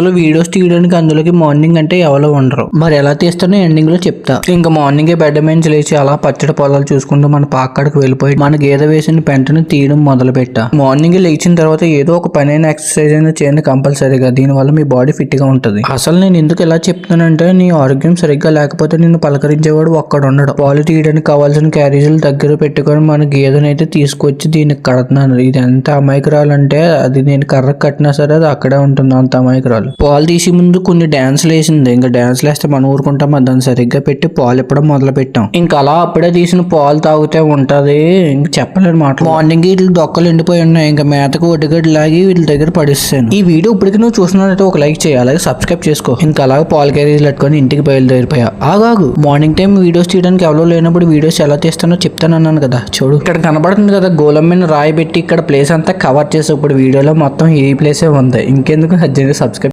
అసలు వీడియోస్ తీయడానికి అందులోకి మార్నింగ్ అంటే ఎవరో ఉండరు. మరి ఎలా తీస్తానో ఎండింగ్ లో చెప్తా. ఇంకా మార్నింగే బెడ్ మీద లేచి అలా పచ్చడి పొలాలు చూసుకుంటూ మన పాక్కడికి వెళ్ళిపోయి మన గేదె వేసిన పెంటను తీయడం మొదలు పెట్టా. మార్నింగ్ లేచిన తర్వాత ఏదో ఒక పని అయిన ఎక్సర్సైజ్ అయినా చేయండి కంపల్సరీగా. దీనివల్ల మీ బాడీ ఫిట్ గా ఉంటది. అసలు నేను ఎందుకు ఎలా చెప్తానంటే నీ ఆరోగ్యం సరిగ్గా లేకపోతే నిన్ను పలకరించేవాడు ఒక్కడ ఉండడు. పాలు తీయడానికి కావాల్సిన క్యారేజీలు దగ్గర పెట్టుకొని మన గేదెనైతే తీసుకొచ్చి దీనికి కడుతున్నాను. ఇది ఎంత అమాయకురాలంటే అది నేను కర్రకు కట్టినా సరే అది అక్కడే ఉంటుంది. అంత అమాయకురాలు. పాలు తీసి ముందు కొన్ని డాన్స్లు వేసింది. ఇంకా డాన్స్లు వేస్తే మనం ఊరుకుంటాం. దాన్ని సరిగ్గా పెట్టి పాలు ఇప్పడం మొదలు పెట్టాం. ఇంకా అలా అప్పుడే తీసిన పాలు తాగితే ఉంటది. ఇంకా చెప్పలేని మాట. మార్నింగ్ వీళ్ళు దొక్కలు ఎండిపోయి ఉన్నాయి. ఇంకా మేతకు ఒడ్డుగడ్డి లాగి వీళ్ళ దగ్గర పడిస్తాను. ఈ వీడియో ఇప్పటికి నువ్వు చూసినట్టు ఒక లైక్ చేయాలి, అలాగే సబ్స్క్రైబ్ చేసుకో. ఇంకా అలాగే పాలు క్యారేజ్ పెట్టుకొని ఇంటికి బయలుదేరిపోయా. ఆగాగు, మార్నింగ్ టైం వీడియోస్ తీయడానికి ఎవరో లేనప్పుడు వీడియోస్ ఎలా తీస్తానో చెప్తానన్నాను కదా. చూడు, ఇక్కడ కనబడుతుంది కదా గోళం మీద రాయి పెట్టి ఇక్కడ ప్లేస్ అంతా కవర్ చేసి ఇప్పుడు వీడియోలో మొత్తం ఈ ప్లేసే ఉంది. ఇంకెందుకు సబ్స్క్రైబ్